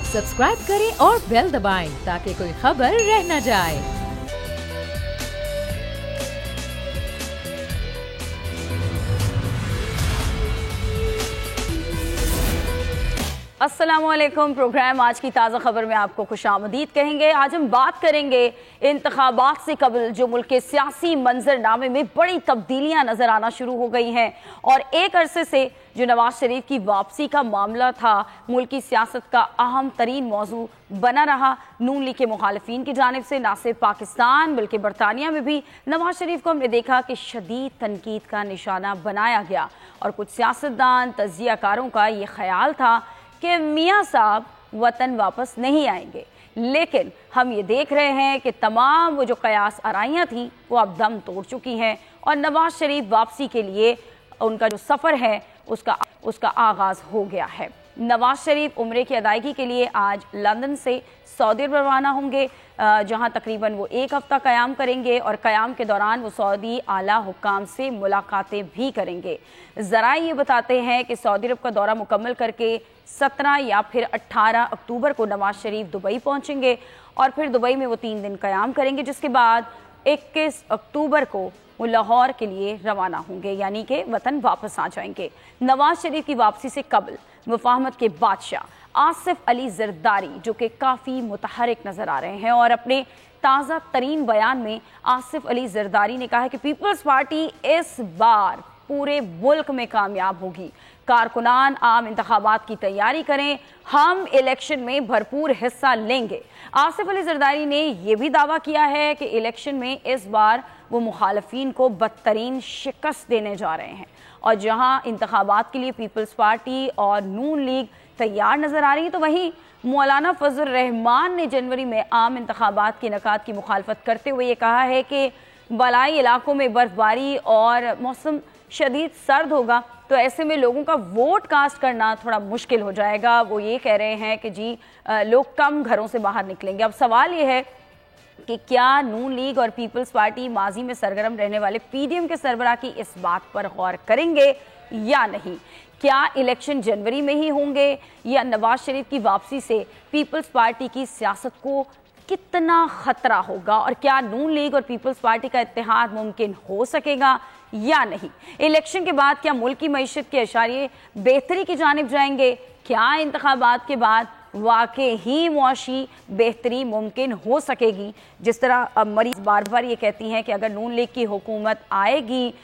Subscribe करें और bell दबाएं ताकि कोई खबर रह न जाए। अस्सलामुअलैकुम। प्रोग्राम आज की ताज़ा खबर में आपको खुशामदीद कहेंगे। आज हम बात करेंगे इंतखाबात से कबल जो मुल्क के सियासी मंजरनामे में बड़ी तब्दीलियां नजर आना शुरू हो गई हैं और एक अरसे से जो नवाज शरीफ की वापसी का मामला था मुल्की सियासत का अहम तरीन मौजू बना रहा। नून लीग के मुखालिफिन की जानिब से ना सिर्फ पाकिस्तान बल्कि बरतानिया में भी नवाज शरीफ को हमने देखा कि शदीद तनकीद का निशाना बनाया गया और कुछ सियासतदान तजियाकारों का ये ख्याल था कि मियाँ साहब वतन वापस नहीं आएंगे, लेकिन हम ये देख रहे हैं कि तमाम वो जो कयास आराइयाँ थी वो अब दम तोड़ चुकी हैं और नवाज शरीफ वापसी के लिए उनका जो सफ़र है उसका आगाज़ हो गया है। नवाज शरीफ उम्रे की अदायगी के लिए आज लंदन से सऊदी अरब रवाना होंगे, जहां तकरीबन वो एक हफ्ता क़याम करेंगे और क़याम के दौरान वो सऊदी आला हुक्काम से मुलाकातें भी करेंगे। ज़राए ये बताते हैं कि सऊदी अरब का दौरा मुकम्मल करके 17 या फिर 18 अक्टूबर को नवाज शरीफ दुबई पहुंचेंगे और फिर दुबई में वो 3 दिन क़याम करेंगे, जिसके बाद 21 अक्टूबर को वो लाहौर के लिए रवाना होंगे, यानी कि वतन वापस आ जाएंगे। नवाज शरीफ की वापसी से कबल मुफाहमत के बादशाह आसिफ अली जरदारी जो कि काफ़ी मुतहरिक नज़र आ रहे हैं और अपने ताज़ा तरीन बयान में आसिफ अली जरदारी ने कहा है कि पीपल्स पार्टी इस बार पूरे मुल्क में कामयाब होगी। कारकुनान आम इंतखाबात की तैयारी करें, हम इलेक्शन में भरपूर हिस्सा लेंगे। आसिफ अली जरदारी ने यह भी दावा किया है कि इलेक्शन में इस बार वो मुखालफीन को बदतरीन शिकस्त देने जा रहे हैं और जहां इंतखाबात के लिए पीपल्स पार्टी और नून लीग तैयार नजर आ रही है, तो वहीं मौलाना फजल रहमान ने जनवरी में आम इंतखाबात के इनेकाद की मुखालफत करते हुए ये कहा है कि बलाई इलाकों में बर्फबारी और मौसम शदीद सर्द होगा, तो ऐसे में लोगों का वोट कास्ट करना थोड़ा मुश्किल हो जाएगा। वो ये कह रहे हैं कि जी लोग कम घरों से बाहर निकलेंगे। अब सवाल ये है कि क्या नून लीग और पीपल्स पार्टी माजी में सरगर्म रहने वाले पीडीएम के सरबराह की इस बात पर गौर करेंगे या नहीं? क्या इलेक्शन जनवरी में ही होंगे या नवाज शरीफ की वापसी से पीपल्स पार्टी की सियासत को कितना खतरा होगा और क्या नून लीग और पीपल्स पार्टी का इत्तेहाद मुमकिन हो सकेगा या नहीं? इलेक्शन के बाद क्या मुल्क की मईशत के इशारे बेहतरी की जानिब जाएंगे? क्या इंतखाबात के बाद वाकई ही मुआशी बेहतरी मुमकिन हो सकेगी? जिस तरह मरीज बार बार ये कहती हैं कि अगर नून लीग की हुकूमत आएगी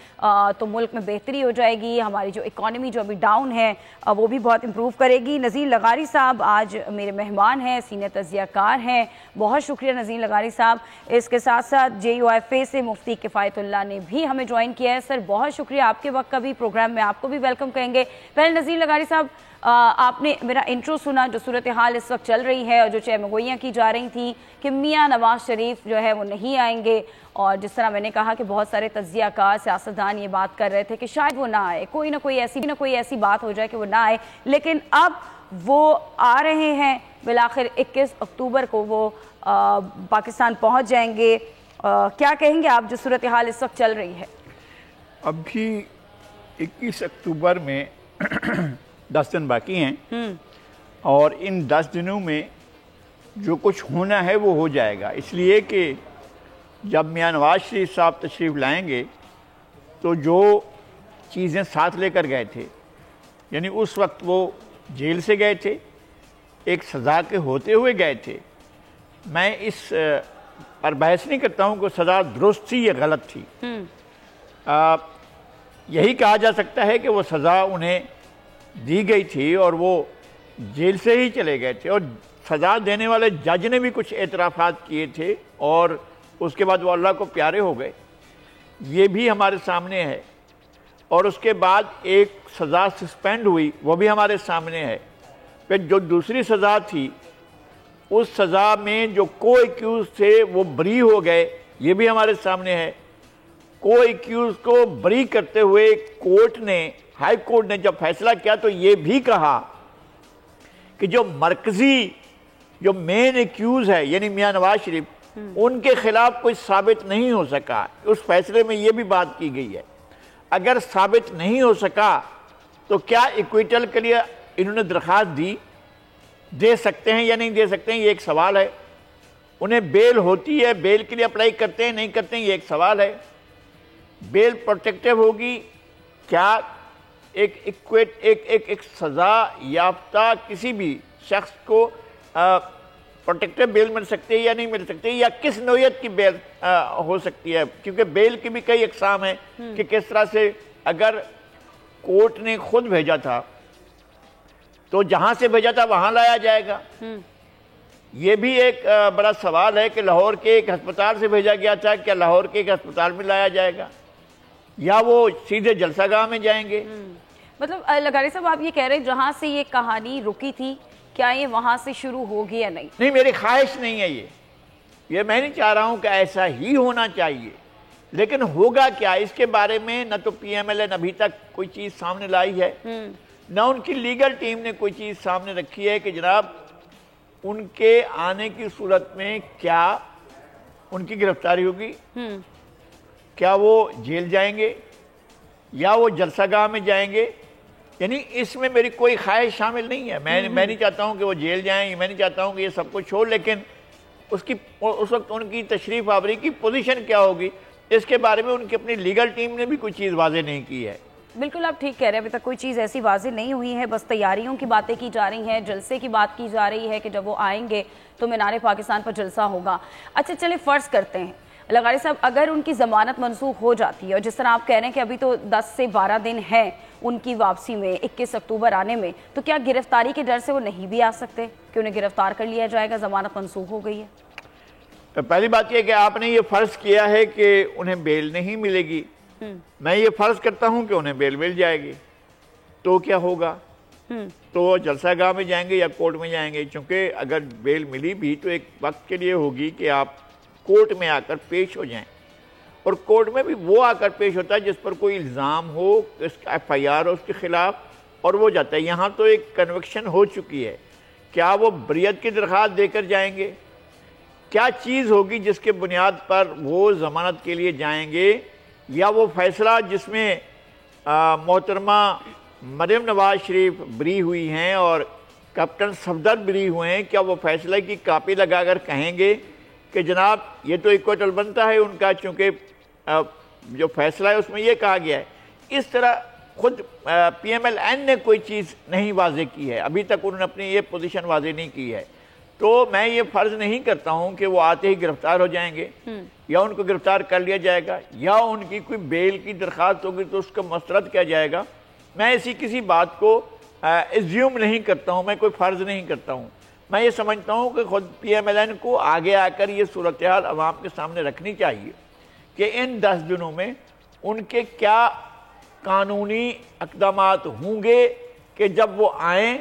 तो मुल्क में बेहतरी हो जाएगी, हमारी जो इकॉनमी जो अभी डाउन है वो भी बहुत इम्प्रूव करेगी। नज़ीर लगारी साहब आज मेरे मेहमान हैं, सीनियर तजियाकार हैं, बहुत शुक्रिया नज़ीर लगारी साहब। इसके साथ साथ JUIFA से मुफ्ती किफ़ायतुल्लाह ने भी हमें ज्वाइन किया है। सर बहुत शुक्रिया, आपके वक्त का भी प्रोग्राम में आपको भी वेलकम कहेंगे। पहले नज़ीर लगारी साहब, आपने मेरा इंट्रो सुना, जो सूरत हाल इस वक्त चल रही है और जो चहमगोइयाँ की जा रही थी कि मियाँ नवाज शरीफ जो है वो नहीं आएंगे और जिस तरह मैंने कहा कि बहुत सारे तजियाकार सियासतदान ये बात कर रहे थे कि शायद वो ना आए, कोई ना कोई ऐसी बात हो जाए कि वो ना आए, लेकिन अब वो आ रहे हैं। बिलाखिर 21 अक्टूबर को वो पाकिस्तान पहुँच जाएंगे। क्या कहेंगे आप, जो सूरत हाल इस वक्त चल रही है? अभी 21 अक्टूबर में 10 दिन बाकी हैं और इन 10 दिनों में जो कुछ होना है वो हो जाएगा, इसलिए कि जब मियाँ नवाज शरीफ साहब तशरीफ़ लाएंगे तो जो चीज़ें साथ लेकर गए थे, यानी उस वक्त वो जेल से गए थे, एक सज़ा के होते हुए गए थे। मैं इस पर बहस नहीं करता हूँ कि सज़ा दुरुस्त थी या गलत थी। यही कहा जा सकता है कि वो सज़ा उन्हें दी गई थी और वो जेल से ही चले गए थे और सज़ा देने वाले जज ने भी कुछ एतराफ़ात किए थे और उसके बाद वो अल्लाह को प्यारे हो गए, ये भी हमारे सामने है। और उसके बाद एक सज़ा सस्पेंड हुई, वो भी हमारे सामने है। फिर जो दूसरी सज़ा थी, उस सज़ा में जो को एक्यूज़ थे वो बरी हो गए, ये भी हमारे सामने है। को एक्यूज़ को बरी करते हुए कोर्ट ने, हाई कोर्ट ने जब फैसला किया तो ये भी कहा कि जो मरकज़ी जो मेन एक्यूज़ है यानी मियाँ नवाज शरीफ, उनके खिलाफ कोई साबित नहीं हो सका। उस फैसले में ये भी बात की गई है, अगर साबित नहीं हो सका तो क्या इक्विटल के लिए इन्होंने दरख्वास्त दी, दे सकते हैं या नहीं दे सकते हैं, ये एक सवाल है। उन्हें बेल होती है, बेल के लिए अप्लाई करते हैं नहीं करते हैं, ये एक सवाल है। बेल प्रोटेक्टिव होगी क्या? एक सज़ा याफ्ता किसी भी शख्स को प्रोटेक्टिव बेल मिल सकती है या नहीं मिल सकती, या किस नौयत की बेल हो सकती है? क्योंकि बेल की भी कई अक़साम हैं कि किस तरह से, अगर कोर्ट ने खुद भेजा था तो जहां से भेजा था वहां लाया जाएगा। ये भी एक बड़ा सवाल है कि लाहौर के एक अस्पताल से भेजा गया था, क्या लाहौर के एक अस्पताल में लाया जाएगा या वो सीधे जलसागाह में जाएंगे? मतलब लगारी साहब, आप ये कह रहे हैं जहां से ये कहानी रुकी थी, क्या ये वहां से शुरू होगी या नहीं? नहीं, मेरी ख्वाहिश नहीं है ये मैं नहीं चाह रहा हूं कि ऐसा ही होना चाहिए, लेकिन होगा क्या इसके बारे में न तो PMLN अभी तक कोई चीज सामने लाई है, न उनकी लीगल टीम ने कोई चीज सामने रखी है कि जनाब उनके आने की सूरत में क्या उनकी गिरफ्तारी होगी, क्या वो जेल जाएंगे या वो जलसागाह में जाएंगे। यानी इसमें मेरी कोई ख्वाहिश शामिल नहीं है। मैं नहीं चाहता हूं कि वो जेल जाएं, मैं नहीं चाहता हूं कि ये सब कुछ हो, लेकिन उस वक्त उनकी तशरीफ आवरी की पोजीशन क्या होगी, इसके बारे में उनकी अपनी लीगल टीम ने भी कोई चीज़ वाजे नहीं की है। बिल्कुल आप ठीक कह रहे हैं, अभी तक कोई चीज़ ऐसी वाज़ेह नहीं हुई है, बस तैयारियों की बातें की जा रही हैं, जलसे की बात की जा रही है कि जब वो आएंगे तो मीनार पाकिस्तान पर जलसा होगा। अच्छा चलिए फ़र्ज़ करते हैं लगारी साहब, अगर उनकी ज़मानत मनसूख हो जाती है और जिस तरह आप कह रहे हैं कि अभी तो 10 से 12 दिन हैं उनकी वापसी में, 21 अक्टूबर आने में, तो क्या गिरफ्तारी के डर से वो नहीं भी आ सकते कि उन्हें गिरफ्तार कर लिया जाएगा, ज़मानत मनसूख हो गई है? तो पहली बात यह कि आपने ये फ़र्ज़ किया है कि उन्हें बेल नहीं मिलेगी, मैं ये फ़र्ज़ करता हूं कि उन्हें बेल मिल जाएगी, तो क्या होगा? तो जलसागाह में जाएंगे या कोर्ट में जाएंगे? क्योंकि अगर बेल मिली भी तो एक वक्त के लिए होगी कि आप कोर्ट में आकर पेश हो जाएं, और कोर्ट में भी वो आकर पेश होता है जिस पर कोई इल्ज़ाम हो, FIR हो उसके खिलाफ, और वो जाता है। यहाँ तो एक कन्विक्शन हो चुकी है, क्या वो बरियत की दरख्वास्त देकर जाएंगे? क्या चीज़ होगी जिसके बुनियाद पर वो ज़मानत के लिए जाएंगे, या वो फैसला जिसमें मोहतरमा मरियम नवाज शरीफ बरी हुई हैं और कैप्टन सफदर बरी हुए हैं, क्या वो फैसले की कापी लगाकर कहेंगे कि जनाब ये तो इक्वटल बनता है उनका, चूँकि जो फैसला है उसमें ये कहा गया है। इस तरह खुद PMLN ने कोई चीज़ नहीं वाजे की है, अभी तक उन्होंने अपनी ये पोजीशन वाजे नहीं की है। तो मैं ये फ़र्ज़ नहीं करता हूँ कि वो आते ही गिरफ्तार हो जाएंगे या उनको गिरफ्तार कर लिया जाएगा या उनकी कोई बेल की दरख्वास्त होगी तो उसका मस्तरद किया जाएगा। मैं ऐसी किसी बात को एज्यूम नहीं करता हूँ, मैं कोई फ़र्ज़ नहीं करता हूँ। मैं ये समझता हूँ कि खुद PMLN को आगे आकर ये सूरत हाल अवाम के सामने रखनी चाहिए कि इन 10 दिनों में उनके क्या कानूनी इक़दामात होंगे कि जब वो आएँ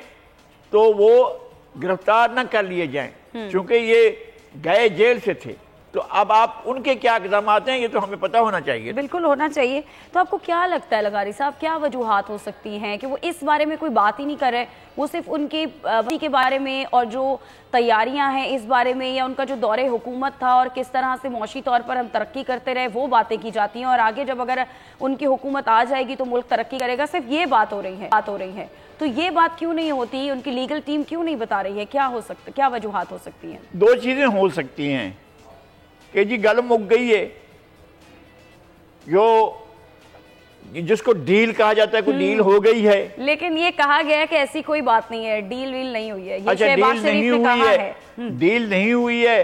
तो वो गिरफ्तार न कर लिए जाएं, क्योंकि ये गए जेल से थे। तो अब आप उनके क्या इक़दामात हैं ये तो हमें पता होना चाहिए। बिल्कुल होना चाहिए। तो आपको क्या लगता है लगारी साहब, क्या वजूहात हो सकती हैं कि वो इस बारे में कोई बात ही नहीं कर रहे, वो सिर्फ उनकी के बारे में और जो तैयारियां हैं इस बारे में, या उनका जो दौरे हुकूमत था और किस तरह से मौशी तौर पर हम तरक्की करते रहे वो बातें की जाती हैं, और आगे जब अगर उनकी हुकूमत आ जाएगी तो मुल्क तरक्की करेगा, सिर्फ ये बात हो रही है। तो ये बात क्यों नहीं होती, उनकी लीगल टीम क्यों नहीं बता रही है? क्या हो सकता, क्या वजूहात हो सकती हैं? 2 चीज़ें हो सकती हैं कि जी गल मुक गई है, जो जिसको डील कहा जाता है, कोई डील हो गई है, लेकिन ये कहा गया है कि ऐसी कोई बात नहीं है, डील वील नहीं हुई है। ये अच्छा, डील नहीं हुई है, डील नहीं हुई है,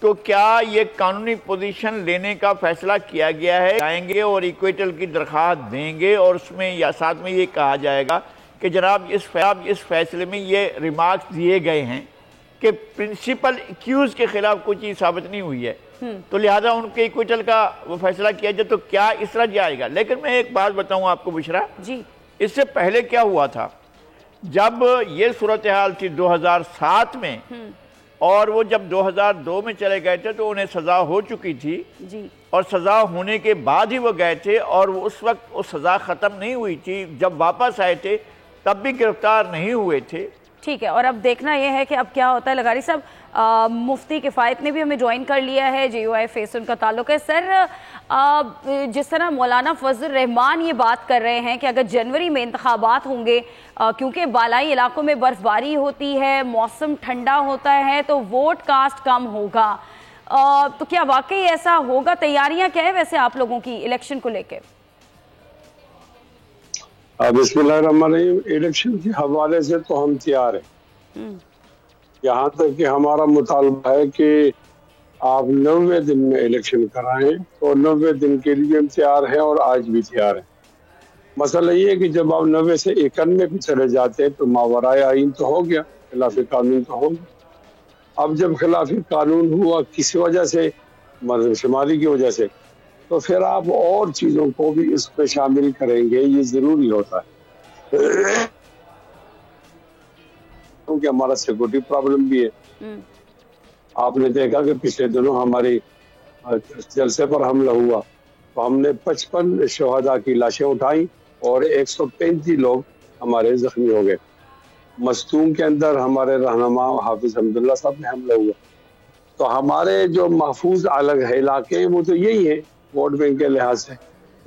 तो क्या ये कानूनी पोजीशन लेने का फैसला किया गया है? आएंगे और इक्वेटल की दरख्वास्त देंगे और उसमें या साथ में ये कहा जाएगा कि जनाब इस फैसले में ये रिमार्क्स दिए गए हैं कि प्रिंसिपल एक्यूज के खिलाफ कोई चीज़ साबित नहीं हुई है, तो लिहाजा उनके इक्विटल का वो फैसला किया जाए, तो क्या इस तरह जाएगा? लेकिन मैं एक बात बताऊं आपको बुशरा जी, इससे पहले क्या हुआ था, जब ये सूरत हाल थी 2007 में, और वो जब 2002 में चले गए थे तो उन्हें सज़ा हो चुकी थी जी, और सज़ा होने के बाद ही वो गए थे, और वो उस वक्त वो सज़ा ख़त्म नहीं हुई थी। जब वापस आए थे तब भी गिरफ्तार नहीं हुए थे। ठीक है, और अब देखना यह है कि अब क्या होता है। लगारी साहब, मुफ्ती किफ़ायत ने भी हमें ज्वाइन कर लिया है, JUI फेस उनका ताल्लुक है। सर, جس طرح مولانا فضل الرحمان یہ بات کر رہے ہیں کہ اگر جنوری میں انتخابات ہوں گے کیونکہ بالائی علاقوں میں برف باری ہوتی ہے، موسم ٹھنڈا ہوتا ہے تو ووٹ کاسٹ کم ہوگا، تو کیا واقعی ایسا ہوگا؟ تیاریاں کیا ہے ویسے آپ لوگوں کی الیکشن کو لے کے؟ بسم اللہ الرحمن الرحیم. الیکشن کے حوالے سے تو ہم تیار ہیں، یہاں تک کہ ہمارا مطالبہ ہے کہ آپ 90 دن میں الیکشن کرائیں، تو 90 دن کے لیے ہم تیار ہیں اور آج بھی تیار ہیں. مسئلہ یہ ہے کہ جب آپ 90 سے 91 پہ چلے جاتے ہیں تو ماورائے آئین تو ہو گیا، خلاف قانون تو ہو گیا. اب جب خلاف قانون ہوا کسی وجہ سے، مردم شماری کی وجہ سے، تو پھر آپ اور چیزوں کو بھی اس پہ شامل کریں گے، یہ ضروری ہوتا ہے کیونکہ ہمارا سیکورٹی پرابلم بھی ہے. آپ نے دیکھا کہ پچھلے دنوں ہماری جلسے پر حملہ ہوا تو ہم نے 55 شہداء کی لاشیں اٹھائیں اور 135 لوگ ہمارے زخمی ہو گئے. مستونگ کے اندر ہمارے رہنما حافظ حمداللہ صاحب نے حملہ ہوا. تو ہمارے جو محفوظ الگ علاقے ہیں وہ تو یہی ہیں ووٹ بینک کے لحاظ سے،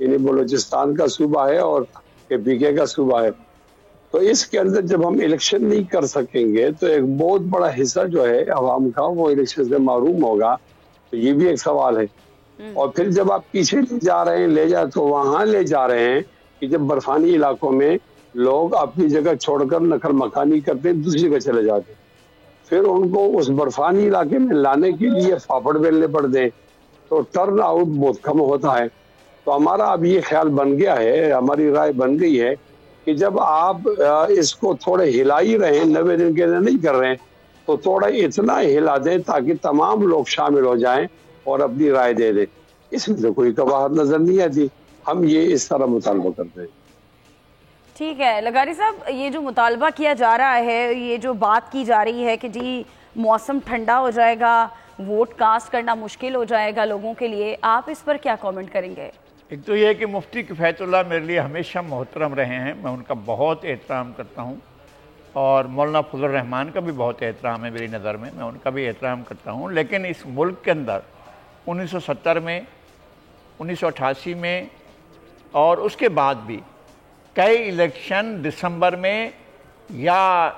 یعنی بلوچستان کا صوبہ ہے اور پی کے کا صوبہ ہے. تو اس کے اندر جب ہم الیکشن نہیں کر سکیں گے تو ایک بہت بڑا حصہ جو ہے عوام کا وہ الیکشن سے محروم ہوگا. تو یہ بھی ایک سوال ہے. اور پھر جب آپ پیچھے جا رہے ہیں تو وہاں لے جا رہے ہیں کہ جب برفانی علاقوں میں لوگ اپنی جگہ چھوڑ کر نقل مکانی کرتے ہیں، دوسری جگہ چلے جاتے ہیں، پھر ان کو اس برفانی علاقے میں لانے کے لیے پھاپڑ بیلنے پڑتے ہیں، تو ٹرن آؤٹ بہت کم ہوتا ہے. تو ہمارا اب یہ خیال بن گیا ہے، ہماری رائے بن گئی ہے کہ جب آپ اس کو تھوڑے ہلا ہی رہے ہیں، 90 دن کے لیے نہیں کر رہے ہیں، تو تھوڑا اتنا ہلا دیں تاکہ تمام لوگ شامل ہو جائیں اور اپنی رائے دے دیں. اس میں تو کوئی قباحت نظر نہیں آتی. ہم یہ اس طرح مطالبہ کرتے ہیں. ٹھیک ہے لغاری صاحب، یہ جو مطالبہ کیا جا رہا ہے، یہ جو بات کی جا رہی ہے کہ جی موسم ٹھنڈا ہو جائے گا، ووٹ کاسٹ کرنا مشکل ہو جائے گا لوگوں کے لیے، آپ اس پر کیا کامنٹ کریں گے؟ ایک تو یہ ہے کہ مفتی کفایت اللہ میرے لیے ہمیشہ محترم رہے ہیں، میں ان کا بہت احترام کرتا ہوں، اور مولانا فضل الرحمان کا بھی بہت احترام ہے میری نظر میں ان کا بھی احترام کرتا ہوں. لیکن اس ملک کے اندر 1970 میں، 1988 میں اور اس کے بعد بھی کئی الیکشن دسمبر میں یا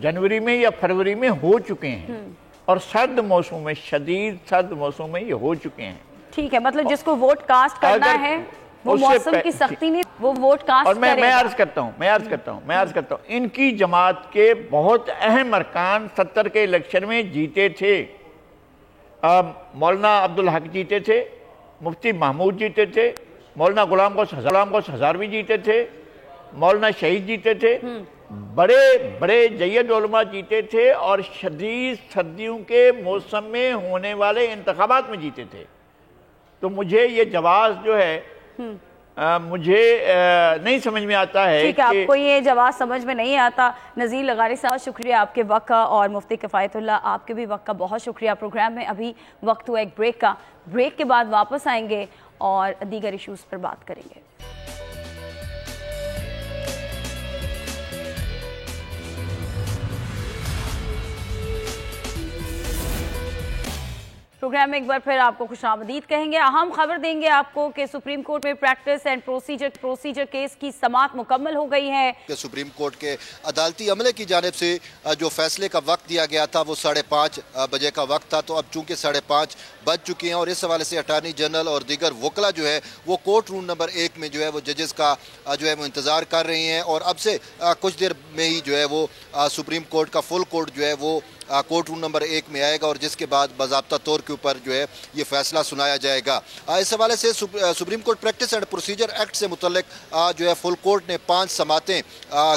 جنوری میں یا فروری میں ہو چکے ہیں، اور سرد موسم میں، شدید سرد موسم میں یہ ہو چکے ہیں. ٹھیک ہے، مطلب جس کو ووٹ کاسٹ کرنا ہے وہ موسم کی سختی نہیں، وہ ووٹ کاسٹ اور کرے گا. میں عرض کرتا ہوں ان کی جماعت کے بہت اہم ارکان 70 کے الیکشن میں جیتے تھے. مولانا عبدالحق جیتے تھے، مفتی محمود جیتے تھے، مولانا غلام غوث ہزاروی جیتے تھے، مولانا شہید جیتے تھے، بڑے بڑے جید علماء جیتے تھے، اور شدید سردیوں کے موسم میں ہونے والے انتخابات میں جیتے تھے. تو مجھے یہ جواز جو ہے مجھے نہیں سمجھ میں آتا ہے. ٹھیک ہے، آپ کو یہ جواز سمجھ میں نہیں آتا. نذیر لغاری صاحب شکریہ آپ کے وقت کا، اور مفتی کفایت اللہ آپ کے بھی وقت کا بہت شکریہ. پروگرام میں ابھی وقت ہوا ایک بریک کا، بریک کے بعد واپس آئیں گے اور دیگر ایشوز پر بات کریں گے. پروگرام میں ایک بار پھر آپ کو خوش آمدید کہیں گے. اہم خبر دیں گے آپ کو کہ سپریم کورٹ میں پریکٹس اینڈ پروسیجر کیس کی سماعت مکمل ہو گئی ہے. سپریم کورٹ کے عدالتی عملے کی جانب سے جو فیصلے کا وقت دیا گیا تھا وہ 5:30 بجے کا وقت تھا، تو اب چونکہ 5:30 بج چکی ہیں، اور اس حوالے سے اٹارنی جنرل اور دیگر وکلا جو ہے وہ کورٹ روم نمبر 1 میں جو ہے وہ ججز کا جو ہے وہ انتظار کر رہی ہیں، اور اب سے کچھ دیر میں ہی جو ہے وہ سپریم کورٹ کا فل کورٹ جو ہے وہ کورٹ روم نمبر 1 میں آئے گا، اور جس کے بعد باضابطہ طور کے اوپر جو ہے یہ فیصلہ سنایا جائے گا. اس حوالے سے supreme court practice and procedure act سے متعلق جو ہے فل کورٹ نے 5 سماعتیں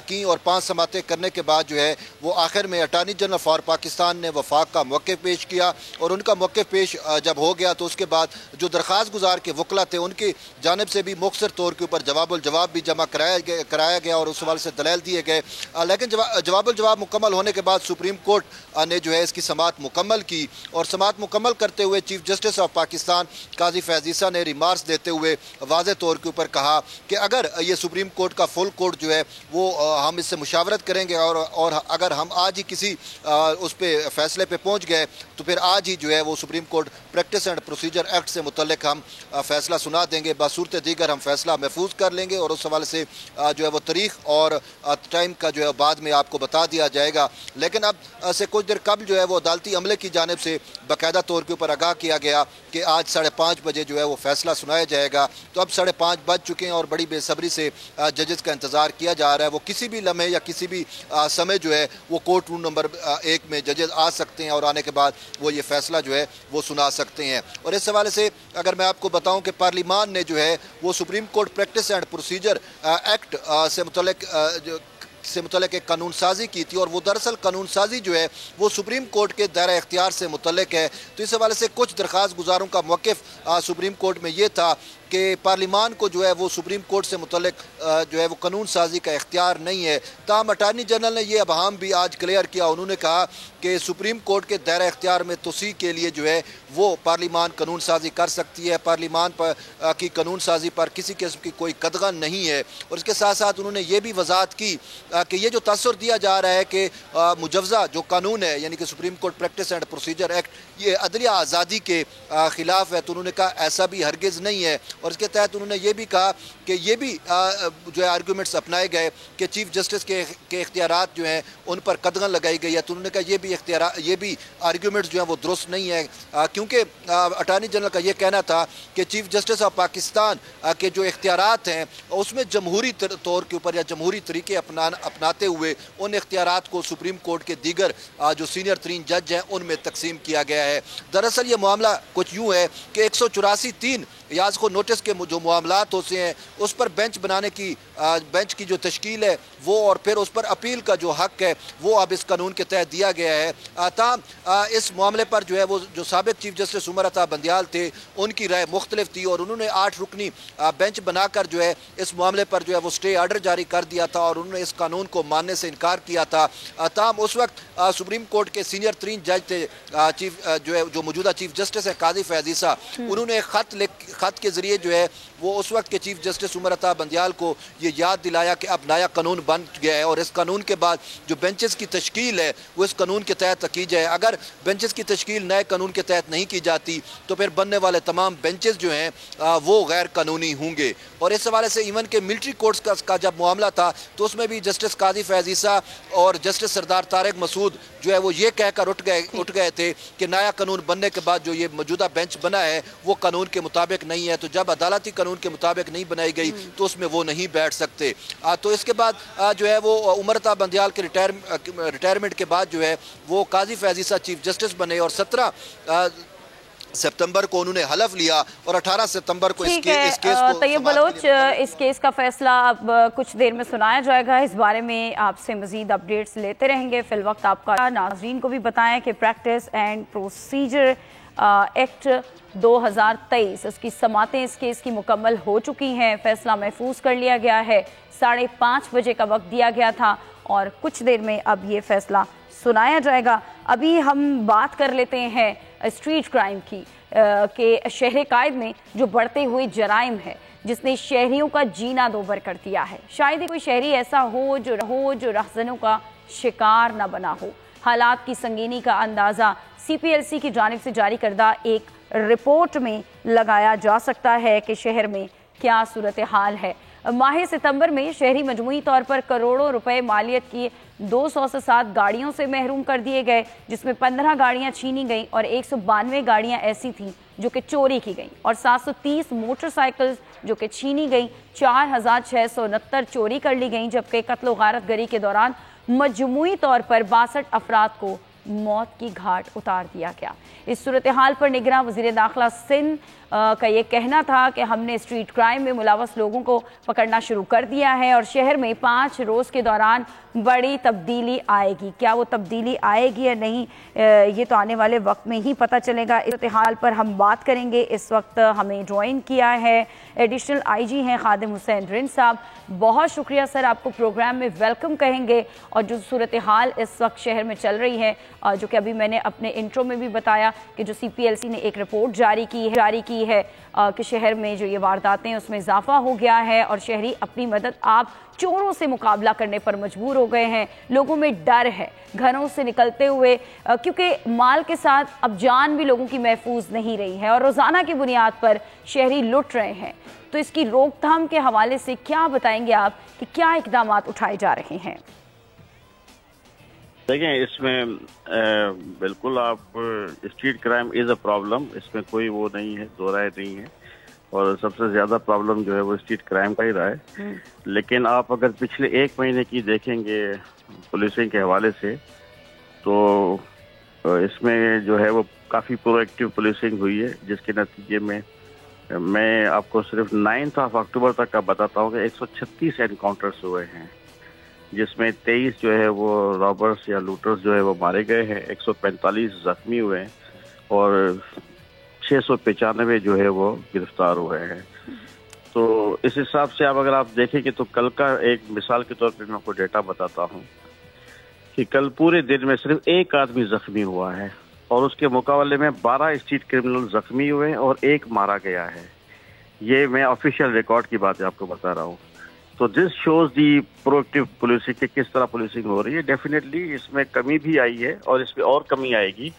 کی، اور 5 سماعتیں کرنے کے بعد جو ہے وہ آخر میں اٹارنی جنرل فار پاکستان نے وفاق کا موقف پیش کیا، اور ان کا موقف پیش جب ہو گیا تو اس کے بعد جو درخواست گزار کے وکلا تھے ان کی جانب سے بھی مختصر طور کے اوپر جواب الجواب بھی جمع کرایا گیا، اور اس حوالے سے دلائل دیے گئے. لیکن جواب الجواب مکمل ہونے کے بعد سپریم کورٹ نے जो है इसकी समाअत मुकम्मल की और समाअत मुकम्मल करते हुए चीफ जस्टिस ऑफ पाकिस्तान काजी फैज़ ईसा ने रिमार्क्स देते हुए वाज़े तौर के ऊपर कहा कि अगर ये सुप्रीम कोर्ट का फुल कोर्ट जो है वो हम इससे मुशावरत करेंगे और अगर हम आज ही किसी उस पर फैसले पे पहुंच गए तो फिर आज ही जो है वो supreme court practice and procedure act से मुतल्लिक हम फैसला सुना देंगे। बसूरत दीगर हम फैसला महफूज कर लेंगे और उस हवाले से जो है वो तारीख और टाइम का जो है बाद में आपको बता दिया जाएगा। लेकिन अब से कुछ देर कबल जो है वो अदालती अमले की जानिब से बाकायदा तौर के ऊपर आगाह किया गया कि आज 5:30 बजे जो है वो फैसला सुनाया जाएगा। तो अब 5:30 बज चुके हैं और बड़ी बेसब्री से जजेस का इंतज़ार किया जा रहा है। वो किसी भी लम्हे या किसी भी समय जो है वो कोर्ट रूम नंबर 1 में जजेस आ सकते हैं और आने के बाद वो ये फैसला जो है वो सुना सकते हैं। और इस हवाले से अगर मैं आपको बताऊं कि पार्लिमान ने जो है वो supreme court practice and procedure act से मुतल्लिक एक कानून साजी की थी और वो दरअसल कानून साजी जो है वो सुप्रीम कोर्ट के दायरा इख्तियार से मुतल्लिक है। तो इस हवाले से कुछ दरख्वास्त गुजारों का मौक़िफ़ सुप्रीम कोर्ट में ये था कि पार्लिमान को जो है वो सुप्रीम कोर्ट से मुतल्लिक जो है वो कानून साजी का इख्तियार नहीं है। ताहम अटार्नी जनरल ने ये अबहाम भी आज क्लियर किया। उन्होंने कहा कि सुप्रीम कोर्ट के दायरा इख्तियार में तोसी के लिए जो है वो पार्लिमान कानून साजी कर सकती है। पार्लिमान पर की कानून साजी पर किसी किस्म की कोई कदगन नहीं है। और इसके साथ साथ उन्होंने ये भी वजाहत की कि ये जो तसव्वुर दिया जा रहा है कि मुजव्वज़ा जो कानून है यानी कि supreme court practice and procedure act ये अदलिया आज़ादी के ख़िलाफ़ है, तो उन्होंने कहा ऐसा भी हरगिज़ नहीं है। और इसके तहत उन्होंने ये भी कहा कि ये भी जो है आर्गूमेंट्स अपनाए गए कि चीफ जस्टिस के इख्तियारात जो हैं उन पर कदगन लगाई गई है। तो उन्होंने कहा ये भी आर्गूमेंट्स जो हैं वो दुरुस्त नहीं है, क्योंकि अटार्नी जनरल का ये कहना था कि चीफ जस्टिस ऑफ पाकिस्तान के जो इख्तियारात हैं उसमें जमहूरी तौर के ऊपर या जमहूरी तरीके अपनाते हुए उन इख्तियारात को सुप्रीम कोर्ट के दीगर जो सीनियर तरीन जज हैं उनमें तकसीम किया गया है। दरअसल ये मामला कुछ यूँ है कि 184(3) याज को नोटिस के जो मामलात होते हैं उस पर बेंच की जो तश्कील है वो और फिर उस पर अपील का जो हक है वो अब इस कानून के तहत दिया गया है। ताहम इस मामले पर जो है वो जो साबिक चीफ जस्टिस उमर अता बंदियाल थे उनकी राय मुख्तलिफ थी और उन्होंने 8 रुकनी बेंच बनाकर जो है इस मामले पर जो है वो स्टे आर्डर जारी कर दिया था और उन्होंने इस कानून को मानने से इनकार किया था। ताहम उस वक्त सुप्रीम कोर्ट के सीनियर तरीन जज थे जो मौजूदा चीफ जस्टिस है काजी फैज़ ईसा, उन्होंने खत के ज़रिए जो है वो उस वक्त के चीफ जस्टिस उमर अता बंदियाल को ये याद दिलाया कि अब नया कानून बन गया है और इस कानून के बाद जो बेंचेस की तश्कील है वो इस कानून के तहत की जाए। अगर बेंचेस की तश्कील नए कानून के तहत नहीं की जाती तो फिर बनने वाले तमाम बेंचेस जो हैं वो गैर कानूनी होंगे। और इस हवाले से इवन के मिलिट्री कोर्ट्स का जब मामला था तो उसमें भी जस्टिस काजी फैज़ ईसा और जस्टिस सरदार तारिक मसूद जो है वो ये कहकर उठ गए थे कि नया कानून बनने के बाद जो ये मौजूदा बेंच बना है वो कानून के मुताबिक नहीं है, तो जब अदालती कानून के मुताबिक नहीं बनाई गई तो उसमें वो नहीं बैठ सकते। तो इसके बाद जो है वो उमर अता बंदियाल के रिटायरमेंट के बाद जो है वो काजी फैज़ ईसा चीफ जस्टिस बने और 17 सितंबर को उन्होंने हलफ लिया और 18 सितंबर को इस केस को तैयब बलोच इस केस का फैसला अब कुछ देर में सुनाया जाएगा। इस बारे में आपसे मजीद अपडेट्स लेते रहेंगे। फिल वक्त आपका नाज़रीन को भी बताएं कि प्रैक्टिस एंड प्रोसीजर एक्ट 2023 इसकी समातें इस केस की मुकम्मल हो चुकी हैं। फैसला महफूज कर लिया गया है। 5:30 बजे का वक्त दिया गया था और कुछ देर में अब ये फैसला सुनाया जाएगा। अभी हम बात कर लेते हैं स्ट्रीट क्राइम की कि शहर कायद में जो बढ़ते हुए जराइम है जिसने शहरियों का जीना दोबर कर दिया है। शायद ही कोई शहरी ऐसा हो जो रहज़नों का शिकार न बना हो। हालात की संगीनी का अंदाज़ा CPLC की जानिब से जारी करदा एक रिपोर्ट में लगाया जा सकता है कि शहर में क्या सूरत हाल है। माह सितंबर में शहरी मजमूई तौर पर करोड़ों रुपए मालियत की 207 गाड़ियों से महरूम कर दिए गए, जिसमें 15 गाड़ियां छीनी गईं और 192 गाड़ियां ऐसी थीं जो कि चोरी की गईं और 730 मोटरसाइकिल्स जो कि छीनी गईं। 4669 चोरी कर ली गईं, जबकि कत्ल गारत गरी के दौरान मजमूई तौर पर 62 अफराद को मौत की घाट उतार दिया गया। इस सूरत हाल पर निगरान वज़ीर दाखिला सिंध का ये कहना था कि हमने स्ट्रीट क्राइम में मुलव्वस लोगों को पकड़ना शुरू कर दिया है और शहर में 5 रोज़ के दौरान बड़ी तब्दीली आएगी। क्या वो तब्दीली आएगी या नहीं ये तो आने वाले वक्त में ही पता चलेगा। इस हाल पर हम बात करेंगे। इस वक्त हमें ज्वाइन किया है एडिशनल IG हैं खादिम हुसैन रिंद साहब। बहुत शुक्रिया सर, आपको प्रोग्राम में वेलकम कहेंगे और जो सूरत हाल इस वक्त शहर में चल रही है जो कि अभी मैंने अपने इंट्रो में भी बताया कि जो CPLC ने एक रिपोर्ट जारी की है कि शहर में जो ये वारदातें उसमें इजाफा हो गया है और शहरी अपनी मदद आप चोरों से मुकाबला करने पर मजबूर हो गए हैं। लोगों में डर है घरों से निकलते हुए, क्योंकि माल के साथ अब जान भी लोगों की महफूज नहीं रही है और रोज़ाना की बुनियाद पर शहरी लुट रहे हैं। तो इसकी रोकथाम के हवाले से क्या बताएंगे आप कि क्या इकदाम उठाए जा रहे हैं? देखें, इसमें बिल्कुल आप street crime is a problem, इसमें कोई वो नहीं है, दो राय नहीं है, और सबसे ज़्यादा प्रॉब्लम जो है वो स्ट्रीट क्राइम का ही रहा है। लेकिन आप अगर पिछले 1 महीने की देखेंगे पुलिसिंग के हवाले से, तो इसमें जो है वो काफ़ी प्रोएक्टिव पुलिसिंग हुई है, जिसके नतीजे में मैं आपको सिर्फ 9 अक्टूबर तक का बताता हूँ कि 136 एनकाउंटर्स हुए हैं, जिसमें 23 जो है वो रॉबर्स या लूटर्स जो है वो मारे गए हैं, 145 जख्मी हुए हैं और 695 जो है वो गिरफ्तार हुए हैं। तो इस हिसाब से अगर आप देखेंगे तो कल का एक मिसाल के तौर पे मैं आपको डेटा बताता हूँ कि कल पूरे दिन में सिर्फ 1 आदमी जख्मी हुआ है और उसके मुकाबले में 12 स्ट्रीट क्रिमिनल जख्मी हुए और 1 मारा गया है। ये मैं ऑफिशियल रिकॉर्ड की बात आपको बता रहा हूँ। तो this shows the proactive policing कि किस तरह पुलिसिंग हो रही है। डेफिनेटली इसमें कमी भी आई है और इसमें और कमी आएगी,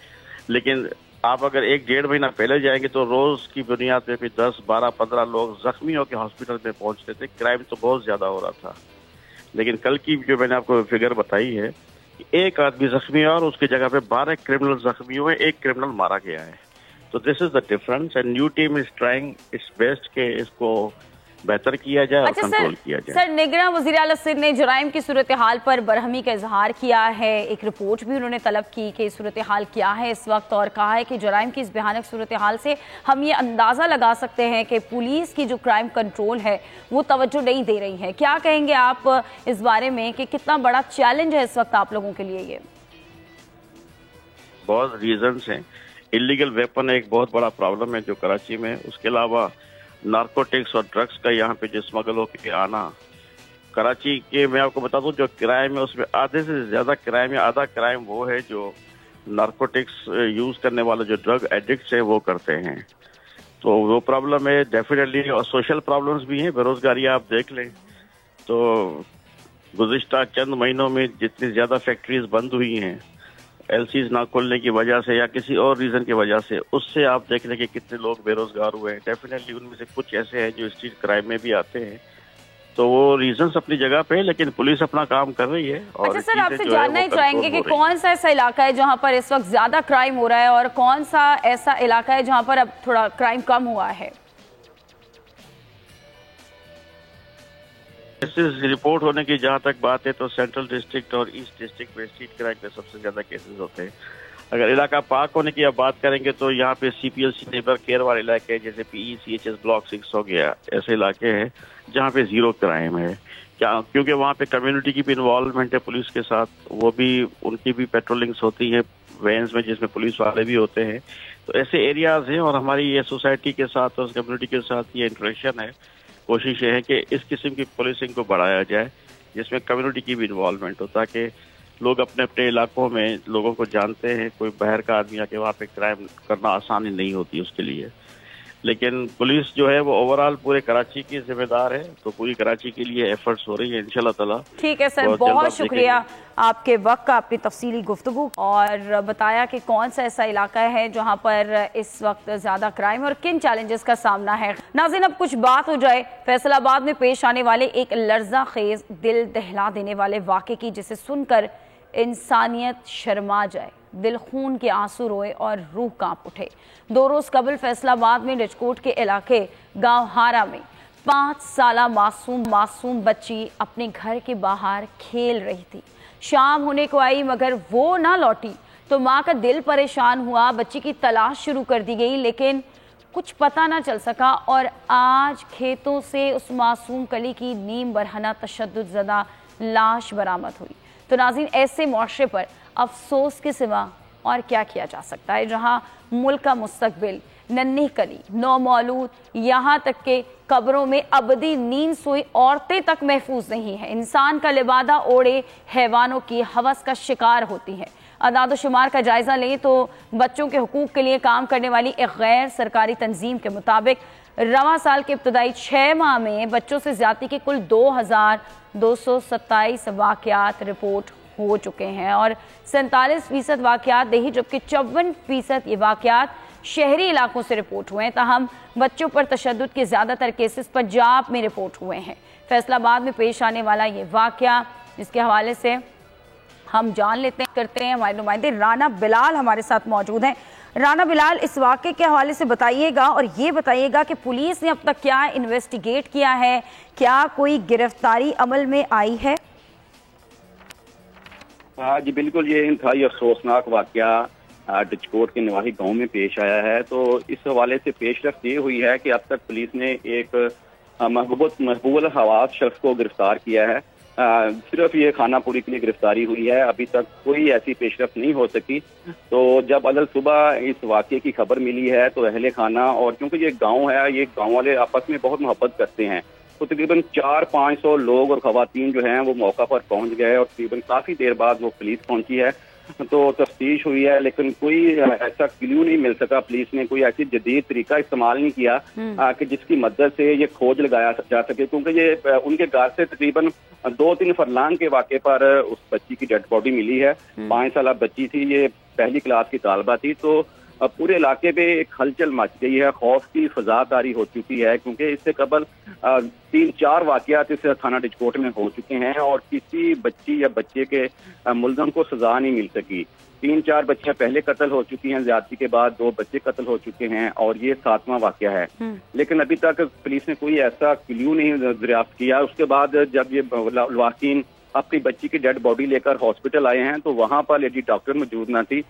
लेकिन आप अगर 1-1.5 महीना पहले जाएंगे तो रोज की बुनियाद पे भी 10, 12, 15 लोग जख्मी होकर हॉस्पिटल में पहुंचते थे। क्राइम तो बहुत ज्यादा हो रहा था, लेकिन कल की जो मैंने आपको फिगर बताई है कि 1 आदमी जख्मी हुआ और उसकी जगह पे 12 क्रिमिनल जख्मी हुए, 1 क्रिमिनल मारा गया है। तो this is the difference and new team is trying it's best के इसको बेहतर किया जाए और कंट्रोल किया जाए। सर, निगरां वज़ीर आला सिंध ने जराइम की सूरत हाल पर बरहमी का इजहार किया है। एक रिपोर्ट भी उन्होंने तलब की कि सूरत हाल क्या है इस वक्त, और कहा है कि जराइम की इस भयानक सूरत हाल से हम ये अंदाज़ा लगा सकते हैं कि पुलिस की जो क्राइम कंट्रोल है वो तवज्जो नहीं दे रही है। क्या कहेंगे आप इस बारे में कि कितना बड़ा चैलेंज है इस वक्त आप लोगों के लिए? ये बहुत रीजंस हैं। इलीगल वेपन एक बहुत बड़ा प्रॉब्लम है जो कराची में, उसके अलावा नार्कोटिक्स और ड्रग्स का यहाँ पे जो स्मगल होकर आना। कराची के मैं आपको बता दूं जो क्राइम है उसमें आधे से ज्यादा क्राइम या आधा क्राइम वो है जो नार्कोटिक्स यूज करने वाले जो ड्रग एडिक्ट्स है वो करते हैं। तो वो प्रॉब्लम है डेफिनेटली, और सोशल प्रॉब्लम्स भी हैं। बेरोजगारी आप देख लें तो गुज़िश्ता चंद महीनों में जितनी ज्यादा फैक्ट्रीज बंद हुई हैं LCs ना खोलने की वजह से या किसी और रीजन की वजह से, उससे आप देख लें कि कितने लोग बेरोजगार हुए हैं। डेफिनेटली उनमें से कुछ ऐसे हैं जो स्ट्रीट क्राइम में भी आते हैं। तो वो रीजंस अपनी जगह पे है, लेकिन पुलिस अपना काम कर रही है। और अच्छा सर, आपसे जानना ही चाहेंगे कि कौन सा ऐसा इलाका है जहाँ पर इस वक्त ज्यादा क्राइम हो रहा है और कौन सा ऐसा इलाका है जहाँ पर अब थोड़ा क्राइम कम हुआ है? रिपोर्ट होने की जहाँ तक बात है तो सेंट्रल डिस्ट्रिक्ट और ईस्ट डिस्ट्रिक्ट में स्ट्रीट क्राइम में सबसे ज्यादा केसेस होते हैं। अगर इलाका पाक होने की आप बात करेंगे तो यहाँ पे CPLC नेबर केयर वाले इलाके हैं, जैसे PECHS ब्लॉक 6 हो गया, ऐसे इलाके हैं जहाँ पे 0 क्राइम है। क्योंकि वहाँ पे कम्युनिटी की भी इन्वॉल्वमेंट है पुलिस के साथ, वो भी उनकी भी पेट्रोलिंग्स होती है वैन्स में जिसमें पुलिस वाले भी होते हैं। तो ऐसे एरियाज हैं और हमारी ये सोसाइटी के साथ और कम्युनिटी के साथ ये इंटरेक्शन है। कोशिश ये है कि इस किस्म की पुलिसिंग को बढ़ाया जाए जिसमें कम्युनिटी की भी इन्वॉल्वमेंट हो, ताकि लोग अपने अपने इलाकों में लोगों को जानते हैं। कोई बाहर का आदमी आके वहाँ पे क्राइम करना आसानी नहीं होती उसके लिए। लेकिन पुलिस जो है वो ओवरऑल पूरे कराची की जिम्मेदार है, तो पूरी कराची के लिए एफर्ट्स हो रही है इंशाल्लाह ताला। ठीक है सर, बहुत शुक्रिया आपके वक्त का, आपकी तफसीली गुफ्तगू, और बताया कि कौन सा ऐसा इलाका है जहां पर इस वक्त ज्यादा क्राइम और किन चैलेंजेस का सामना है। नाज़रीन, अब कुछ बात हो जाए फैसलाबाद में पेश आने वाले एक लर्जा खेज, दिल दहला देने वाले वाक़े की, जिसे सुनकर इंसानियत शर्मा जाए, दिल खून के आंसू रोए और रूह कांप उठे। 2 रोज कबल फैसलाबाद में रजकोट के इलाके गांव हारा में 5 साला मासूम बच्ची अपने घर के बाहर खेल रही थी। शाम होने को आई मगर वो ना लौटी तो माँ का दिल परेशान हुआ। बच्ची की तलाश शुरू कर दी गई लेकिन कुछ पता ना चल सका और आज खेतों से उस मासूम कली की नीम बरहना तशद्दुद ज़दा लाश बरामद हुई। तो नाज़रीन, ऐसे मुआशरे पर अफसोस के सिवा और क्या किया जा सकता है, जहां मुल्क का मुस्तकबिल, नन्ही कली, नौमौलूद, यहाँ तक के कब्रों में अबदी नींद सोई औरतें तक महफूज नहीं है। इंसान का लिबादा ओढ़े हैवानों की हवस का शिकार होती हैं। اعداد و شمار کا جائزہ لیں تو بچوں کے حقوق کے لیے کام کرنے والی ایک غیر سرکاری تنظیم کے مطابق رواں سال کے ابتدائی 6 ماہ میں بچوں سے زیادتی کے کل 2227 واقعات رپورٹ ہو چکے ہیں اور 47% واقعات دیہی جبکہ 54% یہ واقعات شہری علاقوں سے رپورٹ ہوئے ہیں. تاہم بچوں پر تشدد کے زیادہ تر کیسز پنجاب میں رپورٹ ہوئے ہیں. فیصل آباد میں پیش آنے والا یہ واقعہ جس کے حوالے سے ہم جان لیتے ہیں ہمارے نمائندے رانا بلال ہمارے ساتھ موجود ہیں. رانا بلال، اس واقعے کے حوالے سے بتائیے گا اور یہ بتائیے گا کہ پولیس نے اب تک کیا انویسٹیگیٹ کیا ہے، کیا کوئی گرفتاری عمل میں آئی ہے؟ جی بالکل، یہ انتہائی افسوسناک واقعہ ڈچکوٹ کے نواحی گاؤں میں پیش آیا ہے. تو اس حوالے سے پیش رفت یہ ہوئی ہے کہ اب تک پولیس نے ایک محبوب الحواس شخص کو گرفتار کیا ہے. صرف یہ خانہ پوری کے لیے گرفتاری ہوئی ہے، ابھی تک کوئی ایسی پیش رفت نہیں ہو سکی. تو جب علل صبح اس واقعے کی خبر ملی ہے تو اہل خانہ، اور کیونکہ یہ گاؤں ہے، یہ گاؤں والے آپس میں بہت محبت کرتے ہیں، تو تقریباً 400-500 لوگ اور خواتین جو ہیں وہ موقع پر پہنچ گئے اور تقریباً کافی دیر بعد وہ پولیس پہنچی ہے. تو تفتیش ہوئی ہے لیکن کوئی ایسا کلیو نہیں مل سکا. پولیس نے کوئی ایسی جدید طریقہ استعمال نہیں کیا کہ جس کی مدد سے یہ کھوج لگایا جا سکے، کیونکہ یہ ان کے گھر سے تقریباً 2-3 فرلانگ کے واقعے پر اس بچی کی ڈیڈ باڈی ملی ہے. 5 سالہ بچی تھی، یہ پہلی کلاس کی طالبہ تھی. تو پورے علاقے پہ ایک ہلچل مچ گئی ہے، خوف کی فضا طاری ہو چکی ہے، کیونکہ اس سے قبل 3-4 واقعات اس تھانہ ڈچکوٹ میں ہو چکے ہیں اور کسی بچی یا بچے کے ملزم کو سزا نہیں مل سکی. 3-4 بچیاں پہلے قتل ہو چکی ہیں، زیادتی کے بعد 2 بچے قتل ہو چکے ہیں اور یہ 7واں واقعہ ہے. لیکن ابھی تک پولیس نے کوئی ایسا کلیو نہیں دریافت کیا. اس کے بعد جب یہ واقعین اپنی بچی کی ڈیڈ باڈی لے کر ہاسپٹل آئے ہیں تو وہاں پر لیڈی ڈاکٹر موجود نہ تھی،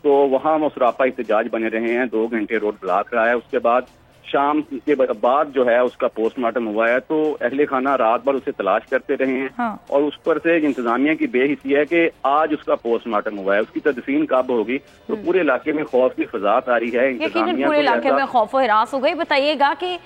تو وہاں مصراپا احتجاج بنے رہے ہیں. 2 گھنٹے روڈ بلاک رہا ہے. اس کے بعد شام کے بعد جو ہے اس کا پوسٹ مارٹم ہوا ہے. تو اہل خانہ رات بھر اسے تلاش کرتے رہے ہیں اور اس پر سے انتظامیہ کی بے حسی ہے کہ آج اس کا پوسٹ مارٹم ہوا ہے، اس کی تدفین کب ہوگی. تو پورے علاقے میں خوف کی فضا طاری ہے. یقیناً پورے علاقے میں خوف و ہراس ہو گئی. بتائیے گا کہ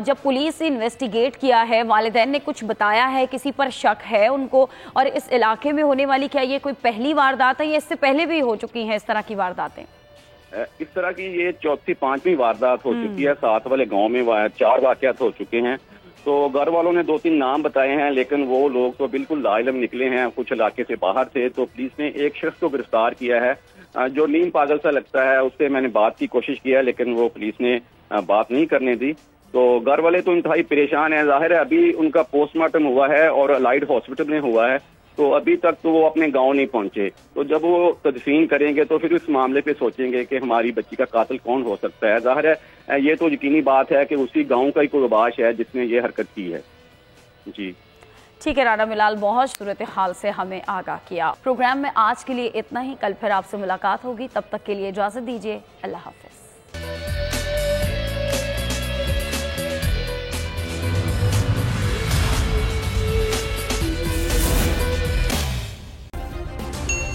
جب پولیس نے انویسٹیگیٹ کیا ہے، والدین نے کچھ بتایا ہے، کسی پر شک ہے ان کو، اور اس علاقے میں ہونے والی کیا یہ کوئی پہلی واردات ہے یا اس سے پہلے بھی ہو چکی ہیں اس طرح کی وارداتیں؟ اس طرح کی یہ 4-5ویں واردات ہو چکی ہے. 7 والے گاؤں میں 4 واقعات ہو چکے ہیں. تو گھر والوں نے 2-3 نام بتائے ہیں لیکن وہ لوگ تو بالکل لا علم نکلے ہیں، کچھ علاقے سے باہر تھے. تو پولیس نے ایک شخص کو گرفتار کیا ہے جو نیم پاگل سا لگتا ہے. اس سے میں نے بات کی کوشش کیا لیکن وہ پولیس نے بات نہیں کرنے دی. تو گھر والے تو انتہائی پریشان ہیں. ظاہر ہے ابھی ان کا پوسٹ مارٹم ہوا ہے اور الائڈ ہاسپٹل میں ہوا ہے، تو ابھی تک تو وہ اپنے گاؤں نہیں پہنچے. تو جب وہ تدفین کریں گے تو پھر اس معاملے پہ سوچیں گے کہ ہماری بچی کا قاتل کون ہو سکتا ہے. ظاہر ہے یہ تو یقینی بات ہے کہ اسی گاؤں کا ہی کوئی وباش ہے جس نے یہ حرکت کی ہے. جی ٹھیک ہے رانا بلال، بہت صورتحال سے ہمیں آگاہ کیا. پروگرام میں آج کے لیے اتنا ہی. کل پھر آپ سے ملاقات ہوگی، تب تک کے لیے اجازت دیجیے. اللہ حافظ.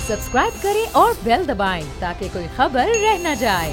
سبسکرائب کریں اور بیل دبائیں تاکہ کوئی خبر رہ نہ جائے.